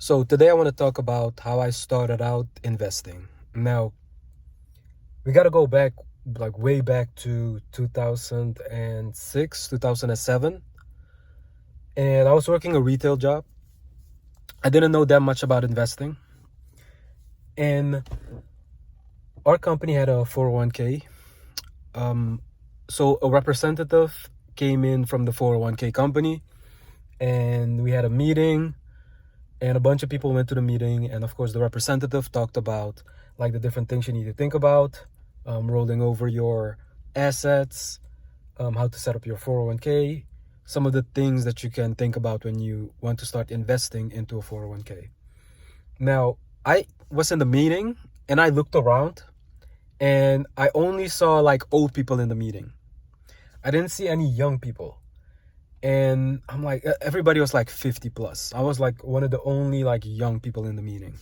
So today I want to talk about how I started out investing. Now, we got to go back like way back to 2006, 2007, and I was working a retail job. I didn't know that much about investing, and our company had a 401k. So a representative came in from the 401k company, and we had a meeting, and a bunch of people went to the meeting, and of course the representative talked about like the different things you need to think about, rolling over your assets, how to set up your 401k, some of the things that you can think about when you want to start investing into a 401k. Now, I was in the meeting and I looked around and I only saw like old people in the meeting. I didn't see any young people. And I'm like, everybody was like 50 plus. I was like one of the only like young people in the meeting.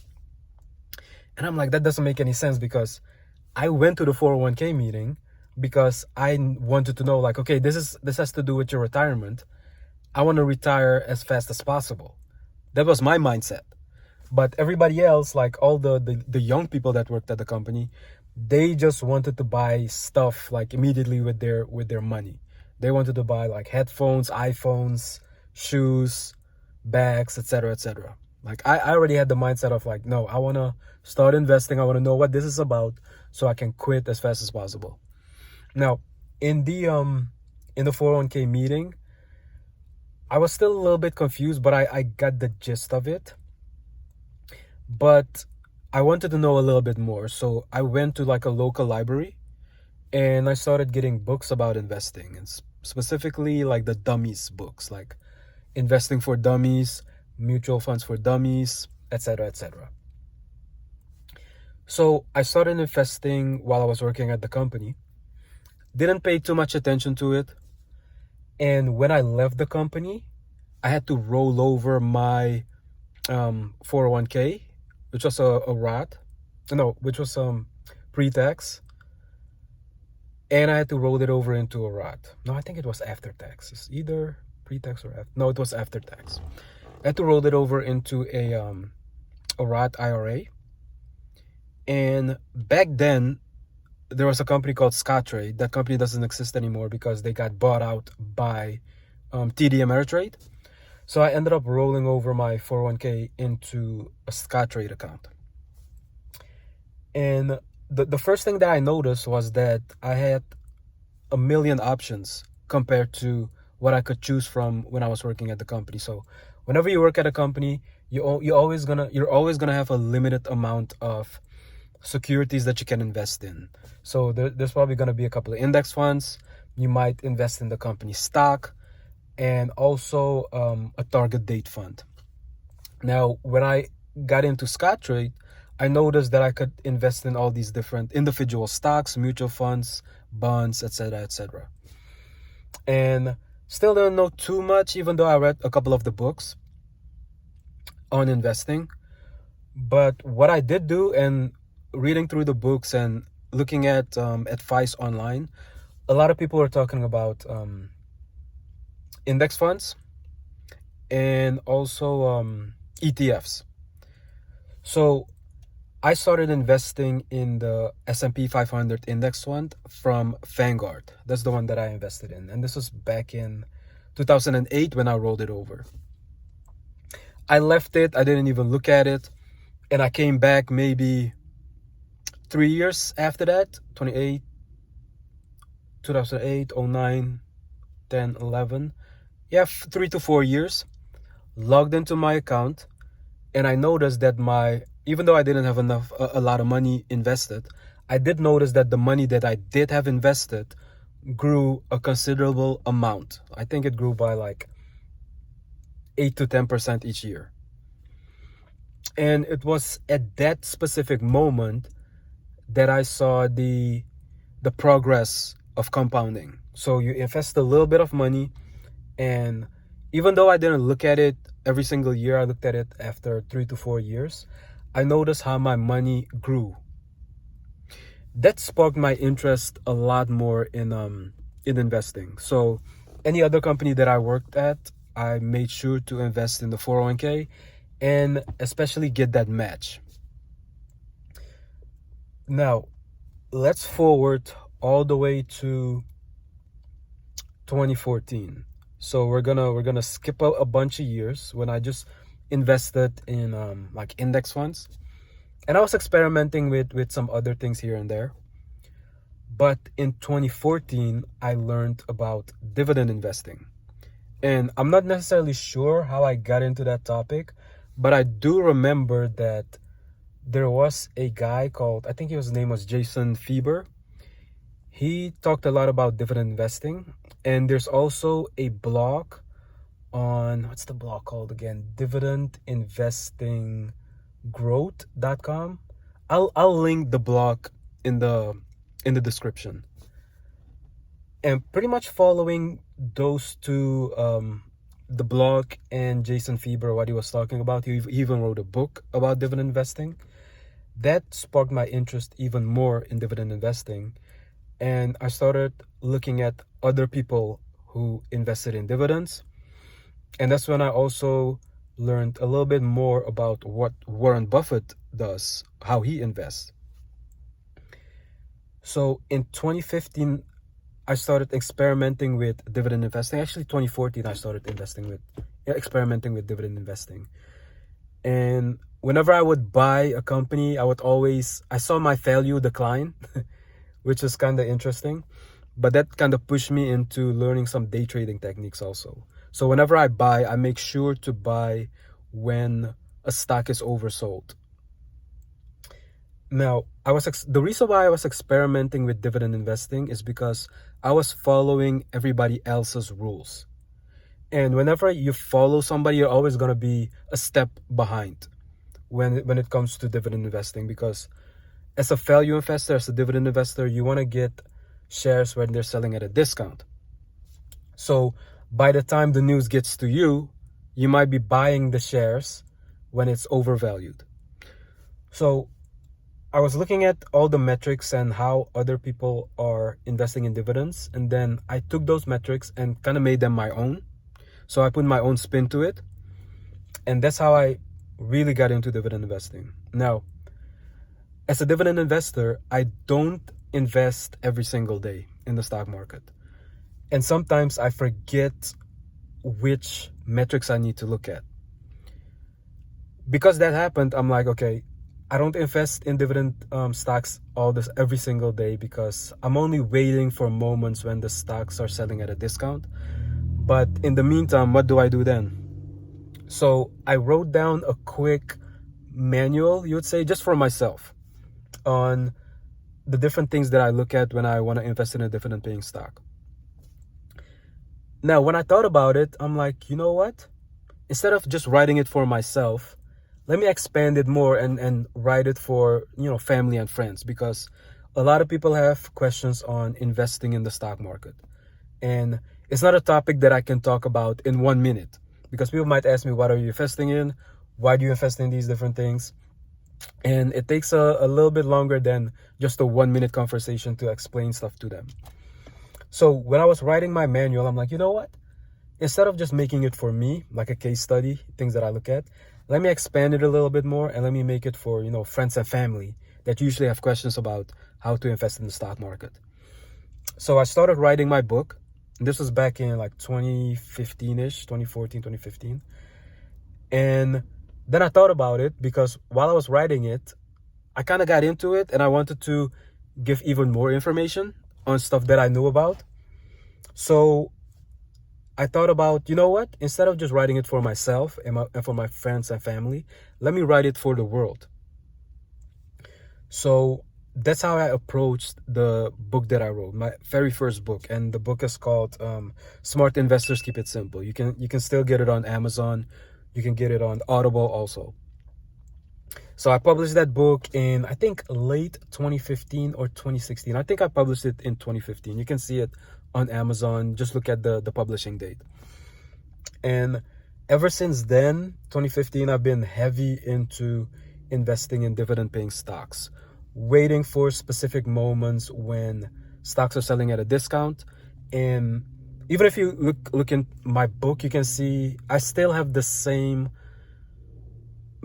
And I'm like, that doesn't make any sense, because I went to the 401k meeting because I wanted to know, like, okay, this has to do with your retirement. I want to retire as fast as possible. That was my mindset. But everybody else, like all the young people that worked at the company, they just wanted to buy stuff like immediately with their money. They wanted to buy like headphones, iPhones, shoes, bags, etc., etc. Like I already had the mindset of like, no, I want to start investing. I want to know what this is about so I can quit as fast as possible. Now, in the 401k meeting, I was still a little bit confused, but I got the gist of it. But I wanted to know a little bit more. So I went to like a local library and I started getting books about investing, and specifically like the dummies books, like Investing for Dummies, Mutual Funds for Dummies, etc., etc. So I started investing while I was working at the company. Didn't pay too much attention to it. And when I left the company, I had to roll over my 401k, which was a Roth, which was pre-tax, and I had to roll it over into a Roth. No, I think it was after taxes, either pre-tax or after. No, it was after tax. I had to roll it over into a Roth IRA, and back then there was a company called Scottrade. That company doesn't exist anymore because they got bought out by TD Ameritrade. So I ended up rolling over my 401k into a Scottrade account. And the first thing that I noticed was that I had a million options compared to what I could choose from when I was working at the company. So whenever you work at a company, you're always gonna have a limited amount of securities that you can invest in. So there's probably gonna be a couple of index funds. You might invest in the company stock, and also a target date fund. Now, when I got into Scottrade, I noticed that I could invest in all these different individual stocks, mutual funds, bonds, etc., etc. And still don't know too much, even though I read a couple of the books on investing. But what I did do, and reading through the books and looking at advice online, a lot of people are talking about index funds and also ETFs. So I started investing in the S&P 500 index fund from Vanguard. That's the one that I invested in. And this was back in 2008 when I rolled it over. I left it. I didn't even look at it. And I came back maybe 3 years after that, 2008, 09, 10, 11. Yeah, 3 to 4 years. Logged into my account. And I noticed that even though I didn't have a lot of money invested, I did notice that the money that I did have invested grew a considerable amount. I think it grew by like 8 to 10% each year. And it was at that specific moment that I saw the progress of compounding. So you invest a little bit of money, and even though I didn't look at it every single year, I looked at it after 3 to 4 years, I noticed how my money grew. That sparked my interest a lot more in investing. So any other company that I worked at, I made sure to invest in the 401k, and especially get that match. Now, let's forward all the way to 2014. So we're gonna skip a bunch of years when I just invested in like index funds, and I was experimenting with some other things here and there. But in 2014, I learned about dividend investing. And I'm not necessarily sure how I got into that topic, but I do remember that there was a guy called, I think his name was Jason Fieber. He talked a lot about dividend investing. And there's also a blog on, what's the blog called again? Dividendinvestinggrowth.com. I'll link the blog in the description. And pretty much following those two, the blog and Jason Fieber, what he was talking about, he even wrote a book about dividend investing. That sparked my interest even more in dividend investing. And I started looking at other people who invested in dividends. And that's when I also learned a little bit more about what Warren Buffett does, how he invests. So in 2015, I started experimenting with dividend investing. Actually, 2014, I started experimenting with dividend investing. And whenever I would buy a company, I saw my value decline, which is kind of interesting. But that kind of pushed me into learning some day trading techniques also. So whenever I buy, I make sure to buy when a stock is oversold. Now, the reason why I was experimenting with dividend investing is because I was following everybody else's rules. And whenever you follow somebody, you're always going to be a step behind when it comes to dividend investing, because as a value investor, as a dividend investor, you want to get shares when they're selling at a discount. So by the time the news gets to you, you might be buying the shares when it's overvalued. So I was looking at all the metrics and how other people are investing in dividends, and then I took those metrics and kind of made them my own. So I put my own spin to it, and that's how I really got into dividend investing. Now, as a dividend investor, I don't invest every single day in the stock market. And sometimes I forget which metrics I need to look at. Because that happened, I'm like, okay, I don't invest in dividend stocks every single day, because I'm only waiting for moments when the stocks are selling at a discount. But in the meantime, what do I do then? So I wrote down a quick manual, you would say, just for myself, on the different things that I look at when I want to invest in a dividend paying stock. Now, when I thought about it, I'm like, you know what? Instead of just writing it for myself, let me expand it more and write it for, family and friends, because a lot of people have questions on investing in the stock market. And it's not a topic that I can talk about in 1 minute, because people might ask me, what are you investing in? Why do you invest in these different things? And it takes a little bit longer than just a 1 minute conversation to explain stuff to them. So when I was writing my manual, I'm like, you know what? Instead of just making it for me, like a case study, things that I look at, let me expand it a little bit more, and let me make it for, friends and family that usually have questions about how to invest in the stock market. So I started writing my book. This was back in like 2015-ish, 2014, 2015. And then I thought about it, because while I was writing it, I kind of got into it, and I wanted to give even more information on stuff that I knew about. So I thought about, you know what? Instead of just writing it for myself and for my friends and family, let me write it for the world. So that's how I approached the book that I wrote, my very first book. And the book is called Smart Investors Keep It Simple. You can still get it on Amazon. You can get it on Audible also. So I published that book in, I think, late 2015 or 2016. I think I published it in 2015. You can see it on Amazon. Just look at the publishing date. And ever since then, 2015, I've been heavy into investing in dividend paying stocks, waiting for specific moments when stocks are selling at a discount. And even if you look in my book, you can see I still have the same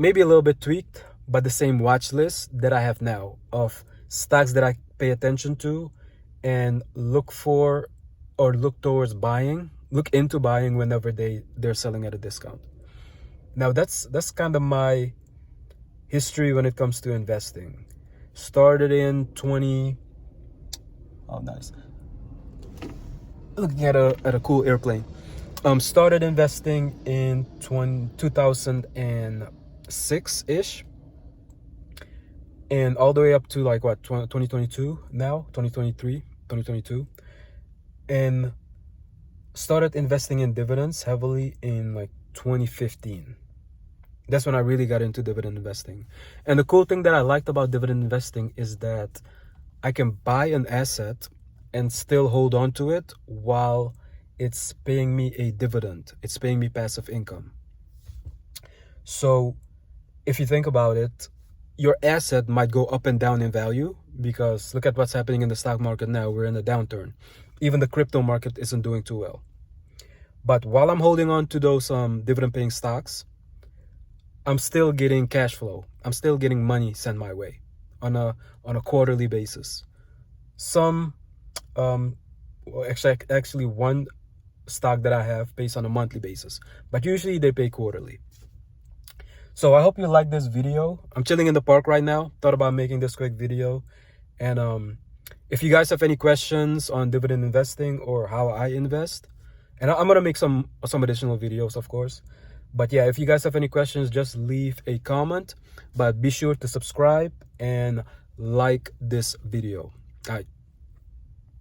maybe a little bit tweaked, but the same watch list that I have now of stocks that I pay attention to and look for or look towards buying, look into buying whenever they're selling at a discount. Now that's kind of my history when it comes to investing. Started in 20. Oh, nice. Looking at a cool airplane. Started investing in 2006 ish, and all the way up to like what 2022 now, 2023, 2022, and started investing in dividends heavily in like 2015. That's when I really got into dividend investing. And the cool thing that I liked about dividend investing is that I can buy an asset and still hold on to it while it's paying me a dividend. It's paying me passive income. So if you think about it, your asset might go up and down in value because look at what's happening in the stock market now. We're in a downturn. Even the crypto market isn't doing too well. But while I'm holding on to those dividend paying stocks, I'm still getting cash flow. I'm still getting money sent my way on a quarterly basis. Some actually one stock that I have pays on a monthly basis, but usually they pay quarterly. So I hope you like this video. I'm chilling in the park right now. Thought about making this quick video. And if you guys have any questions on dividend investing or how I invest, and I'm gonna make some additional videos, of course. But yeah, if you guys have any questions, just leave a comment. But be sure to subscribe and like this video. All right.